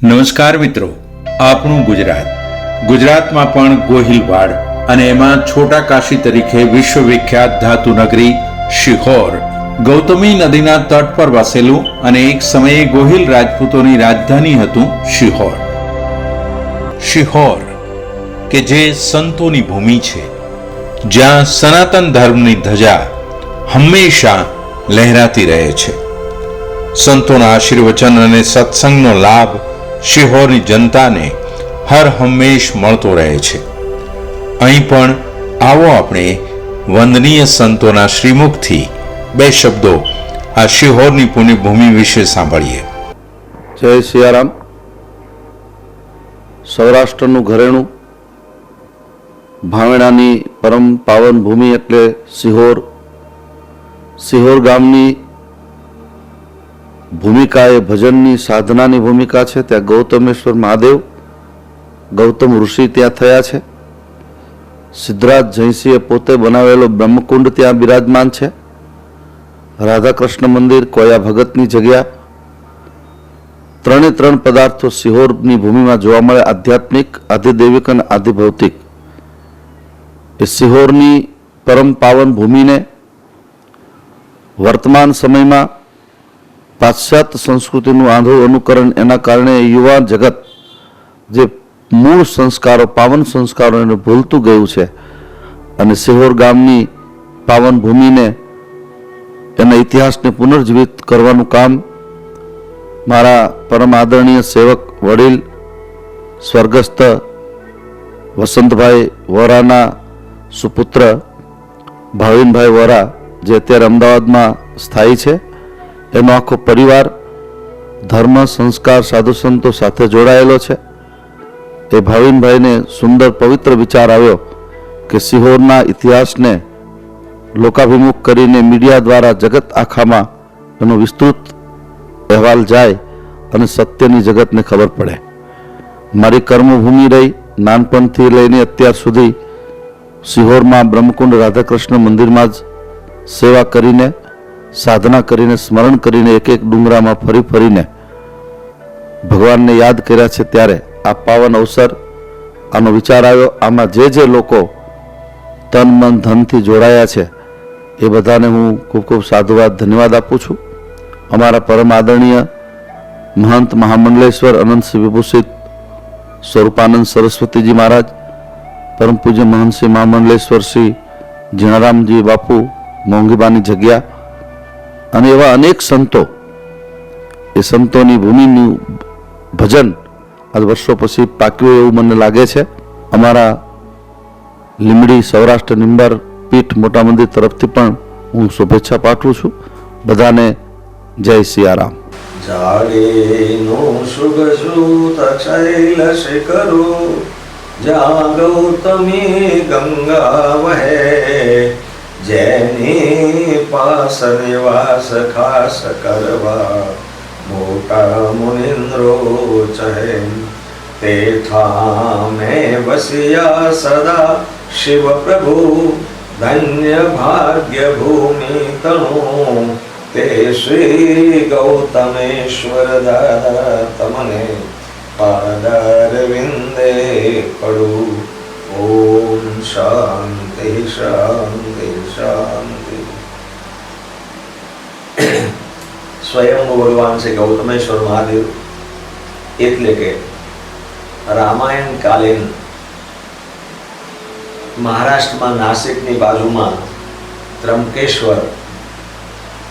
નમસ્કાર મિત્રો, આપણું ગુજરાતમાં પણ ગોહિલવાડ અને એમાં છોટા કાશી તરીકે વિશ્વવિખ્યાત ધાતુ નગરી શિહોર, ગૌતમી નદીના તટ પર વસેલું અને એક સમયે ગોહિલ રાજપૂતોની રાજધાની હતું શિહોર કે જે સંતોની ભૂમિ છે, જ્યાં સનાતન ધર્મની ધજા હંમેશા લહેરાતી રહે છે. સંતોના આશીર્વચન અને સત્સંગનો લાભ શિહોરની જનતાને હર હંમેશ મળતો રહે છે. અહીં પણ આવો આપણે વંદનીય સંતોના શ્રીમુખથી બે શબ્દો આ શિહોરની પુણ્યભૂમિ વિશે સાંભળીએ. જય સિયારામ. સૌરાષ્ટ્રનું ઘરેણું, ભાવેણાની પરમ પાવન ભૂમિ એટલે શિહોર ગામની ભૂમિકા એ ભજનની સાધનાની ભૂમિકા છે. ત્યાં ગૌતમેશ્વર મહાદેવ, ગૌતમ ઋષિ ત્યાં થયા છે. સિદ્ધરાજ જયસિંહે પોતે બનાવેલો બ્રહ્મકુંડ ત્યાં બિરાજમાન છે. રાધાકૃષ્ણ મંદિર, કોયા ભગતની જગ્યા, ત્રણે ત્રણ પદાર્થો શિહોરની ભૂમિમાં જોવા મળે. આધ્યાત્મિક, આધિદૈવિક અને આધિભૌતિક. એ શિહોરની પરમ પાવન ભૂમિને વર્તમાન સમયમાં પાશ્ચાત્ય સંસ્કૃતિનું આંધળું અનુકરણ, એના કારણે યુવા જગત જે મૂળ સંસ્કારો, પાવન સંસ્કારો એને ભૂલતું ગયું છે. અને શિહોર ગામની પાવન ભૂમિને, એના ઇતિહાસને પુનર્જીવિત કરવાનું કામ મારા પરમ આદરણીય સેવક વડીલ સ્વર્ગસ્થ વસંતભાઈ વોરાના સુપુત્ર ભાવિનભાઈ વોરા, જે અત્યારે અમદાવાદમાં સ્થાયી છે, એનો આખો પરિવાર ધર્મ, સંસ્કાર, સાધુ સંતો સાથે જોડાયેલો છે. એ ભાવિનભાઈને સુંદર પવિત્ર વિચાર આવ્યો કે શિહોરના ઇતિહાસને લોકાભિમુખ કરીને મીડિયા દ્વારા જગત આખામાં એનો વિસ્તૃત અહેવાલ જાય અને સત્યની જગતને ખબર પડે. મારી કર્મભૂમિ રહી, નાનપણથી લઈને અત્યાર સુધી શિહોરમાં બ્રહ્મકુંડ રાધાકૃષ્ણ મંદિરમાં જ સેવા કરીને, સાધના કરીને, સ્મરણ કરીને, એક એક ડુંગરામાં ફરીને ભગવાનને યાદ કર્યા છે. ત્યારે આ પાવન અવસર, આનો વિચાર આવ્યો. આમાં જે લોકો તન મન ધનથી જોડાયા છે એ બધાને હું ખૂબ ખૂબ સાધુવાદ, ધન્યવાદ આપું છું. અમારા પરમ આદરણીય મહંત મહામંડલેશ્વર અનંતસિંહ વિભૂષિત સ્વરૂપાનંદ સરસ્વતીજી મહારાજ, પરમ પૂજ્ય મહંતસિંહ મહામંડલેશ્વર શ્રી જીણારામજી બાપુ, મોંઘીબાની જગ્યા, અને એવા અનેક સંતો, એ સંતોની ભૂમિનું ભજન આજ વર્ષો પછી પાક્યું એવું મને લાગે છે. અમારા લીમડી સૌરાષ્ટ્ર નિંબર પીઠ મોટા મંદિર તરફથી પણ હું શુભેચ્છા પાઠવું છું. બધાને જય સિયારામ. જાડેનું શુભસૂત શૈલ શિખરો, જ્યાં ગૌતમી ગંગા વહે, જેની પાસ નિવાસ ખાસ કરવા મોટા મુનિન્દ્રો ચહે, તે ઠામે વસ્યા સદા શિવ પ્રભુ, ધન્ય ભાગ્ય ભૂમિ તણુ, તે શ્રી ગૌતમેશ્વર દાદા તમને પાદારવિંદે પડું. ઓમ શાંતિ શાંતિ શાંતિ. સ્વયંભૂ ભગવાન શ્રી ગૌતમેશ્વર મહાદેવ એટલે કે રામાયણ કાલીન મહારાષ્ટ્રમાં નાસિકની બાજુમાં ત્રંબકેશ્વર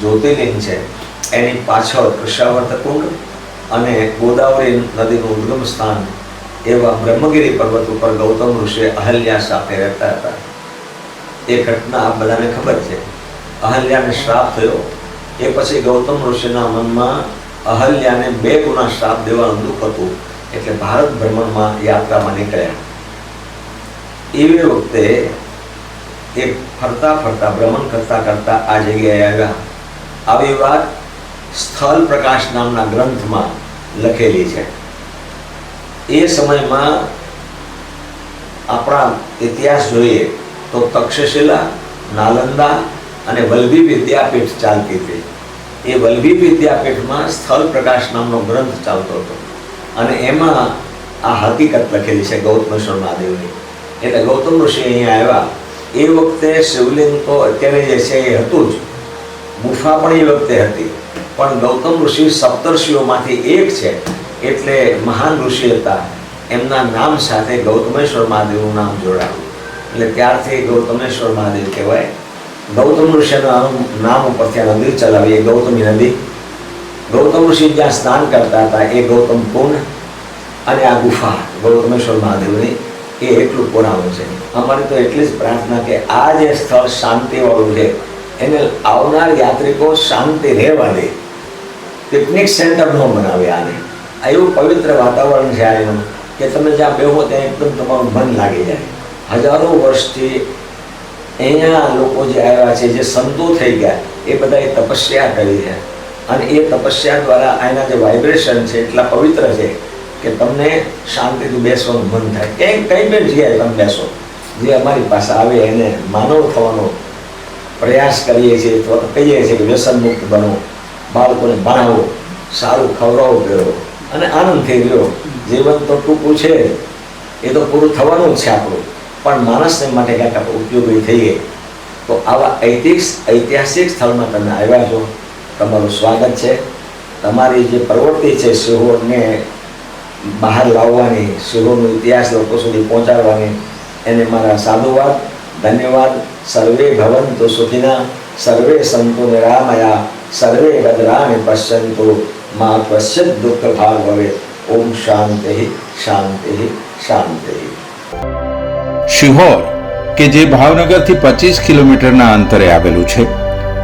જ્યોતિર્લિંગ છે. એની પાછળ કૃષ્ણાવર્ત કુંડ અને ગોદાવરી નદીનું ઉદ્ગમ સ્થાન એવા બ્રહ્મગીરી પર્વત ઉપર ગૌતમ ઋષિ અહલ્યા સાથે રહેતા હતા. એ ઘટના આપ બધાને ખબર છે. અહલ્યાને શ્રાપ થયો. એ પછી ગૌતમ ઋષિના મનમાં અહલ્યાને 2 ગુના શ્રાપ દેવાનું દુઃખ હતું, એટલે ભારત ભ્રમણમાં યાત્રામાં નીકળ્યા. એવી વખતે એ ફરતા ભ્રમણ કરતા આ જગ્યાએ આવ્યા. આવી વાત સ્થળ પ્રકાશ નામના ગ્રંથમાં લખેલી છે. એ સમયમાં આપણા ઇતિહાસ જોઈએ તો તક્ષશિલા, નાલંદા અને વલ્લભી વિદ્યાપીઠ ચાલતી હતી. એ વલ્લભી વિદ્યાપીઠમાં સ્થળ પ્રકાશ નામનો ગ્રંથ ચાલતો હતો. અને એમાં આ હકીકત લખેલી છે ગૌતમેશ્વર મહાદેવની. એટલે ગૌતમ ઋષિ અહીંયા આવ્યા એ વખતે શિવલિંગ તો અત્યારે જે છે એ હતું જ, ગુફા પણ એ વખતે હતી, પણ ગૌતમ ઋષિ સપ્તર્ષિઓમાંથી એક છે એટલે મહાન ઋષિ હતા, એમના નામ સાથે ગૌતમેશ્વર મહાદેવનું નામ જોડાયું. એટલે ત્યારથી ગૌતમેશ્વર મહાદેવ કહેવાય. ગૌતમ ઋષિના નામ ઉપરથી આ નદી ચલાવી, એ ગૌતમી નદી. ગૌતમ ઋષિ જ્યાં સ્નાન કરતા હતા એ ગૌતમ કુંડ અને આ ગુફા ગૌતમેશ્વર મહાદેવની એ એટલું પુરાણું છે. અમારી તો એટલી જ પ્રાર્થના કે આ જે સ્થળ શાંતિવાળું છે એને આવનાર યાત્રિકો શાંતિ રહેવા દે, પિકનિક સેન્ટર ન બનાવે આને. એવું પવિત્ર વાતાવરણ છે આ એનું કે તમે જ્યાં બેહો ત્યાં એકદમ તમારું મન લાગી જાય. હજારો વર્ષથી અહીંયા લોકો જે આવ્યા છે, જે સંતો થઈ ગયા, એ બધાએ તપસ્યા કરી છે અને એ તપસ્યા દ્વારા આના જે વાઇબ્રેશન છે એટલા પવિત્ર છે કે તમને શાંતિથી બેસવાનું મન થાય. કંઈ પણ જગ્યાએ તમે બેસો, જે અમારી પાસે આવે એને માનવ થવાનો પ્રયાસ કરીએ છીએ, કહીએ છીએ કે વ્યસન મુક્ત બનો, બાળકોને ભણાવો, સારું ખવડાવો પીવો અને આનંદથી રહ્યો. જીવન તો ટૂંકું છે, એ તો પૂરું થવાનું જ છે આપણું, પણ માણસને માટે ક્યાંક આપણે ઉપયોગી થઈએ. તો આવા ઐતિહાસિક સ્થળમાં તમે આવ્યા છો, તમારું સ્વાગત છે. તમારી જે પ્રવૃત્તિ છે સિહોરને બહાર લાવવાની, સિહોરનો ઇતિહાસ લોકો સુધી પહોંચાડવાની, એને મારા સાધુવાદ, ધન્યવાદ. સર્વે ભવંતુ સુખિના, સર્વે સંતુ નિરામયા, સર્વે ભદ્રાણિ પશ્યન્તુ, મા કશ્ચિત દુઃખ ભાગ ભવે. ઓમ શાંતિ શાંતિ શાંતિ. શિહોર કે જે ભાવનગરથી 25 કિલોમીટરના અંતરે આવેલું છે,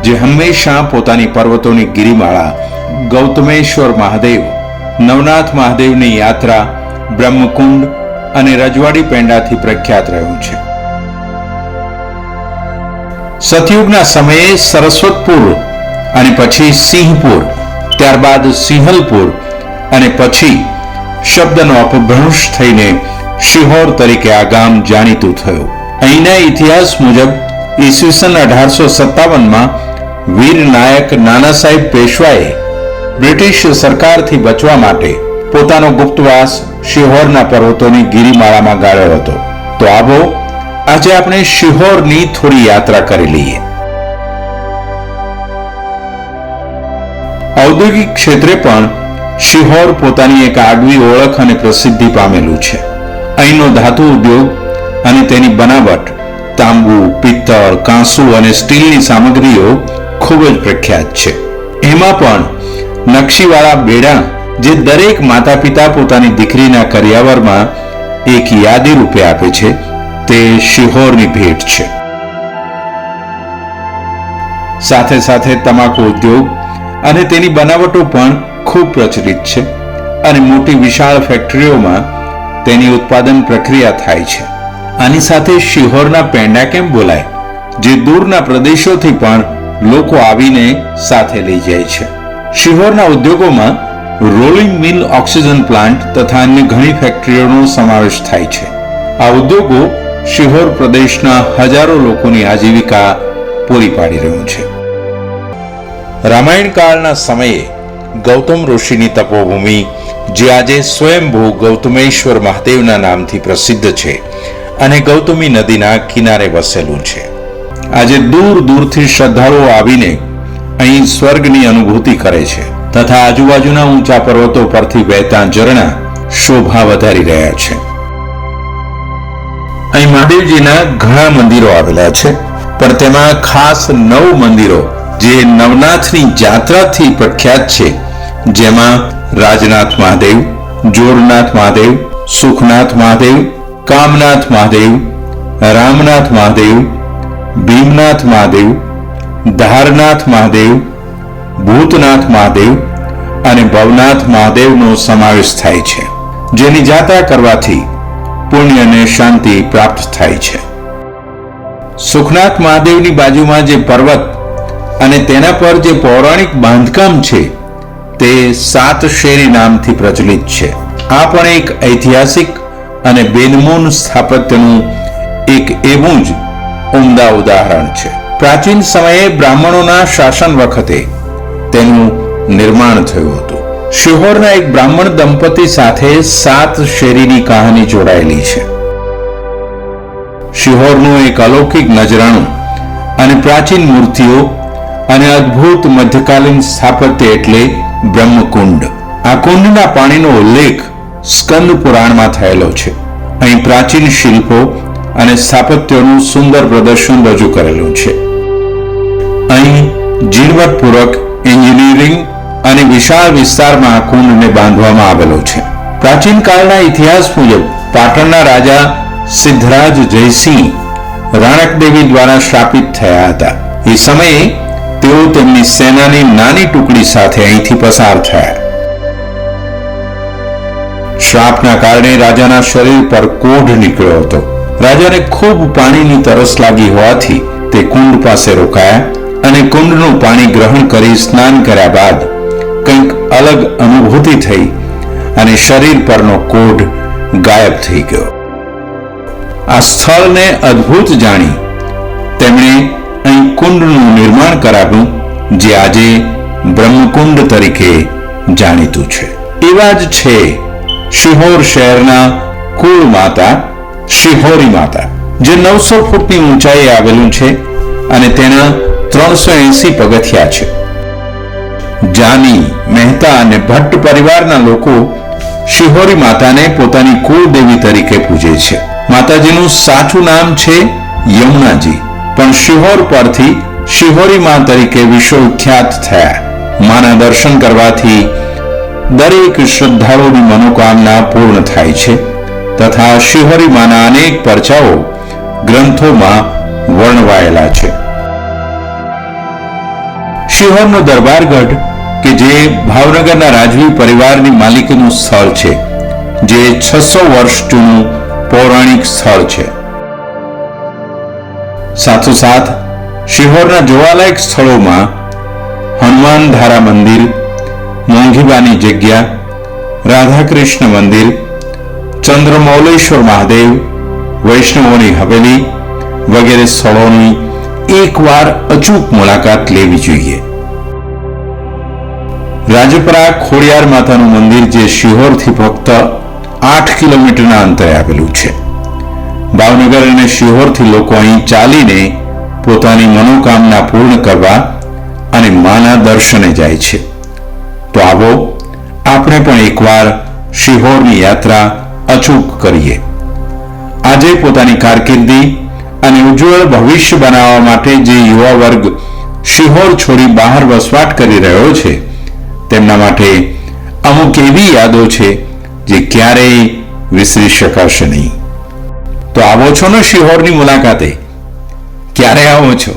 જે હંમેશા પોતાની પર્વતોની ગિરિમાળા, ગૌતમેશ્વર મહાદેવ, નવનાથ મહાદેવની યાત્રા, બ્રહ્મકુંડ અને રજવાડી પેંડાથી પ્રખ્યાત રહ્યું છે. સતયુગના સમયે સરસ્વતપુર અને પછી સિંહપુર, ત્યારબાદ સિંહલપુર અને પછી શબ્દનો અપભ્રંશ થઈને શિહોર તરીકે આ ગામ જાણીતું થયું. અહીંના ઇતિહાસ મુજબ ઈસવીસન 1857માં વીર નાયક નાના સાહેબ પેશવાએ બ્રિટિશ સરકારથી બચવા માટે પોતાનો ગુપ્તવાસ શિહોરના પર્વતોની ગિરિમાળામાં ગાળ્યો હતો. તો આવો આજે આપણે શિહોરની થોડી યાત્રા કરી લઈએ. ઔદ્યોગિક ક્ષેત્રે પણ શિહોર પોતાની એક આગવી ઓળખ અને પ્રસિદ્ધિ પામેલું છે. અહીંનો ધાતુ ઉદ્યોગ અને તેની બનાવટ, તાંબુ, પિત્તળ, કાંસુ અને સ્ટીલની સામગ્રીઓ ખૂબ જ પ્રખ્યાત છે. એમાં પણ નકશીવાળા બેડા, જે દરેક માતા પિતા પોતાની દીકરીના કરિયાવરમાં એક યાદી રૂપે આપે છે, તે શિહોરની ભેટ છે. સાથે સાથે તમાકુ ઉદ્યોગ અને તેની બનાવટો પણ ખૂબ પ્રચલિત છે અને મોટી વિશાળ ફેક્ટરીઓમાં તેની ઉત્પાદન પ્રક્રિયા થાય છે. આની સાથે શિહોરના પેંડા કેમ બોલાય, જે દૂરના પ્રદેશોથી પણ લોકો આવીને સાથે લઈ જાય છે. શિહોરના ઉદ્યોગોમાં રોલિંગ મિલ, ઓક્સિજન પ્લાન્ટ તથા અન્ય ઘણી ફેક્ટરીઓનો સમાવેશ થાય છે. આ ઉદ્યોગો શિહોર પ્રદેશના હજારો લોકોની આજીવિકા પૂરી પાડી રહ્યું છે. રામાયણ કાળના સમયે ગૌતમ ઋષિની તપોભૂમિ, જે આજે સ્વયંભૂ ગૌતમેશ્વર મહાદેવના નામથી પ્રસિદ્ધ છે અને ગૌતમી નદીના કિનારે વસેલું છે. આજે દૂર દૂરથી શ્રદ્ધાળુઓ આવીને અહીં સ્વર્ગની અનુભૂતિ કરે છે તથા આજુબાજુના ઊંચા પર્વતો પરથી વહેતા ઝરણા શોભા વધારી રહ્યા છે. અહીં મહાદેવજીના ઘણા મંદિરો આવેલા છે, પણ તેમાં ખાસ 9 મંદિરો જે નવનાથની જાત્રાથી પ્રખ્યાત છે, જેમાં રાજનાથ મહાદેવ, જોરનાથ મહાદેવ, સુખનાથ મહાદેવ, કામનાથ મહાદેવ, રામનાથ મહાદેવ, ભીમનાથ મહાદેવ, ધારનાથ મહાદેવ, ભૂતનાથ મહાદેવ અને ભવનાથ મહાદેવનો સમાવેશ થાય છે, જેની જાત્રા કરવાથી પુણ્ય અને શાંતિ પ્રાપ્ત થાય છે. સુખનાથ મહાદેવની બાજુમાં જે પર્વત અને તેના પર જે પૌરાણિક બાંધકામ છે તે 7 શેરી નામથી પ્રચલિત છે. આ પણ એક ઐતિહાસિક અને બેનમૂન સ્થાપત્યનું એક એવું જ ઉમદા ઉદાહરણ છે. પ્રાચીન સમયે બ્રાહ્મણોના શાસન વખતે તેનું નિર્માણ થયું હતું. શિહોરના એક બ્રાહ્મણ દંપતી સાથે 7 શેરીની કહાની જોડાયેલી છે. શિહોરનું એક અલૌકિક નજરાણું અને પ્રાચીન મૂર્તિઓ અને અદ્ભુત મધ્યકાલીન સ્થાપત્ય એટલે બ્રહ્મકુંડ. આ કુંડના પાણીનો ઉલ્લેખ સ્કંદ પુરાણમાં થયેલો છે. અહીં પ્રાચીન શિલ્પો અને સ્થાપત્યોનું સુંદર પ્રદર્શન રજૂ કરેલું છે. અહીં ઝીણવટપૂર્વક એન્જિનિયરિંગ અને વિશાળ વિસ્તારમાં આ કુંડને બાંધવામાં આવેલો છે. પ્રાચીન કાળના ઇતિહાસ મુજબ પાટણના રાજા સિદ્ધરાજ જયસિંહ રાણકદેવી દ્વારા શ્રાપિત થયા હતા. એ સમયે તેઓ તેમની સેનાની નાની ટુકડી સાથે અહીંથી પસાર થયા. શ્રાપના કારણે રાજાના શરીર પર કોઢ નીકળ્યો હતો. રાજાને ખૂબ પાણીની તરસ લાગી હોવાથી તે કુંડ પાસે રોકાયા અને કુંડનું પાણી ગ્રહણ કરી સ્નાન કર્યા બાદ કંઈક અલગ અનુભૂતિ થઈ અને શરીર પરનો કોઢ ગાયબ થઈ ગયો. આ સ્થળને અદ્ભુત જાણી તેમણે અહીં કુંડનું નિર્માણ કરાવ્યું, જે આજે બ્રહ્મકુંડ તરીકે જાણીતું છે. એવા જ છે શિહોર શહેરના કુળ માતા શિહોરી માતા, જે 900 ફૂટની ઊંચાઈએ આવેલું છે અને તેના 380 પગથિયા છે. જાની, મહેતા અને ભટ્ટ પરિવારના લોકો શિહોરી માતાને પોતાની કુળદેવી તરીકે પૂજે છે. માતાજીનું સાચું નામ છે યમુનાજી, પણ શિહોર પરથી શિહોરી માં તરીકે વિશ્વવિખ્યાત થયા. માના દર્શન કરવાથી દરેક શ્રદ્ધાળુની મનોકામના પૂર્ણ થાય છે તથા શિહોરી માના અનેક પરચાઓ ગ્રંથોમાં વર્ણવાયેલા છે. શિહોરનો દરબારગઢ કે જે ભાવનગરના રાજવી પરિવારની માલિકીનું સ્થળ છે, જે 600 વર્ષ જૂનું પૌરાણિક સ્થળ છે. સાથોસાથ શિહોરના જોવાલાયક સ્થળોમાં હનુમાન ધારા મંદિર, મોંઘીબાની જગ્યા, રાધાકૃષ્ણ મંદિર, ચંદ્રમૌલેશ્વર મહાદેવ, વૈષ્ણવોની હવેલી વગેરે સ્થળોની એકવાર અચૂક મુલાકાત લેવી જોઈએ. રાજપરા ખોડિયાર માતાનું મંદિર, જે શિહોરથી ફક્ત 8 કિલોમીટરના અંતરે આવેલું છે. ભાવનગર અને શિહોરથી લોકો અહીં ચાલીને પોતાની મનોકામના પૂર્ણ કરવા અને માના દર્શને જાય છે. તો આવો આપણે પણ એકવાર શિહોરની યાત્રા અચૂક કરીએ. આજે પોતાની કારકિર્દી અને ઉજ્જવળ ભવિષ્ય બનાવવા માટે જે યુવા વર્ગ શિહોર છોડી બહાર વસવાટ કરી રહ્યો છે, તેમના માટે અમુક એવી યાદો છે જે ક્યારેય વિસરી શકાશે નહીં. તો આવો છો ને શિહોરની મુલાકાતે? ક્યારે આવો છો?